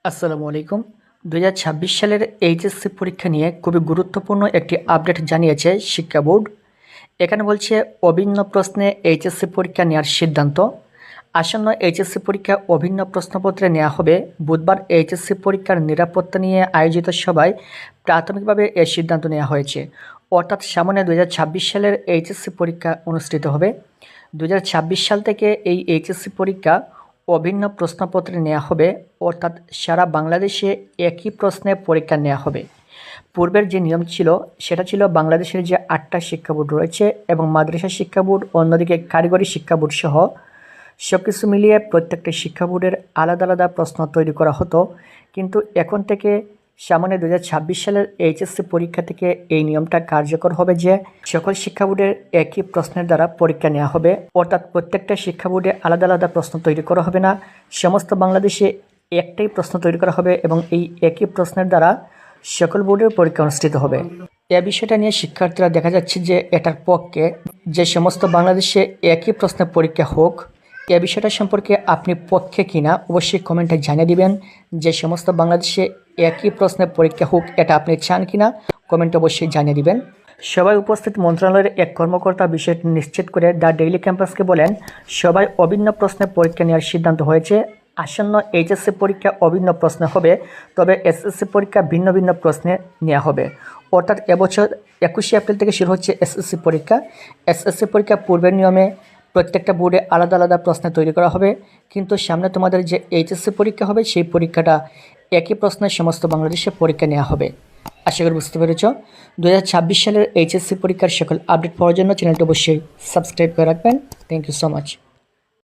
আসসালামু আলাইকুম। 2026 সালের এইচএসসি পরীক্ষা নিয়ে খুবই গুরুত্বপূর্ণ একটি আপডেট জানিয়েছে শিক্ষা বোর্ড। এখানে বলছে অভিন্ন প্রশ্নে এইচএসসি পরীক্ষা নেওয়ার সিদ্ধান্ত। আসন্ন এইচএসসি পরীক্ষা অভিন্ন প্রশ্নপত্রে নেওয়া হবে। বুধবার এইচএসসি পরীক্ষার নিরাপত্তা নিয়ে আয়োজিত সভায় প্রাথমিকভাবে এ সিদ্ধান্ত নেওয়া হয়েছে। অর্থাৎ সামনে 2026 সালের এইচএসসি পরীক্ষা অনুষ্ঠিত হবে। 2026 সাল থেকে এই এইচএসসি পরীক্ষা অভিন্ন প্রশ্নপত্রে নেওয়া হবে, অর্থাৎ সারা বাংলাদেশে একই প্রশ্নে পরীক্ষা নেওয়া হবে। পূর্বের যে নিয়ম ছিল সেটা ছিল বাংলাদেশের যে 8টা শিক্ষা বোর্ড রয়েছে এবং মাদ্রাসা শিক্ষা বোর্ড, অন্যদিকে কারিগরি শিক্ষা বোর্ড সহ সব কিছু মিলিয়ে প্রত্যেকটা শিক্ষা বোর্ডের আলাদা আলাদা প্রশ্ন তৈরি করা হতো। কিন্তু এখন থেকে সামনে 2026 সালের এইচএসসি পরীক্ষা থেকে এই নিয়মটা কার্যকর হবে যে সকল শিক্ষা বোর্ডের একই প্রশ্নের দ্বারা পরীক্ষা নেওয়া হবে। অর্থাৎ প্রত্যেকটা শিক্ষা বোর্ডে আলাদা আলাদা প্রশ্ন তৈরি করা হবে না, সমস্ত বাংলাদেশে একটাই প্রশ্ন তৈরি করা হবে এবং এই একই প্রশ্নের দ্বারা সকল বোর্ডের পরীক্ষা অনুষ্ঠিত হবে। এ বিষয়টা নিয়ে শিক্ষার্থীরা দেখা যাচ্ছে যে এটার পক্ষে, যে সমস্ত বাংলাদেশে একই প্রশ্নের পরীক্ষা হোক। এ বিষয়টা সম্পর্কে আপনি পক্ষে কিনা অবশ্যই কমেন্টে জানিয়ে দিবেন। যে সমস্ত বাংলাদেশে একই প্রশ্নের পরীক্ষা হোক এটা আপনি চান কিনা কমেন্টে অবশ্যই জানিয়ে দিবেন। সবাই উপস্থিত মন্ত্রণালয়ের এক কর্মকর্তা বিষয়টি নিশ্চিত করে দ্য ডেইলি ক্যাম্পাসকে বলেন, সবাই অভিন্ন প্রশ্নে পরীক্ষা নেওয়ার সিদ্ধান্ত হয়েছে। আসন্ন এইচএসসি পরীক্ষা অভিন্ন প্রশ্নে হবে, তবে এসএসসি পরীক্ষা ভিন্ন ভিন্ন প্রশ্নে নেওয়া হবে। অর্থাৎ এবছর 21শে এপ্রিল থেকে শুরু হচ্ছে এসএসসি পরীক্ষা। এসএসসি পরীক্ষা পূর্বের নিয়মে প্রত্যেকটা বোর্ডে আলাদা আলাদা প্রশ্ন তৈরি করা হবে, কিন্তু সামনে তোমাদের যে এইচএসসি পরীক্ষা হবে সেই পরীক্ষাটা একই প্রশ্নের সমস্ত বাংলাদেশে পরীক্ষা নেওয়া হবে। আশা করি বুঝতে পেরেছ। 2026 সালের এইচএসসি পরীক্ষার সকল আপডেট পাওয়ার জন্য চ্যানেলটি অবশ্যই সাবস্ক্রাইব করে রাখবেন। Thank you so much.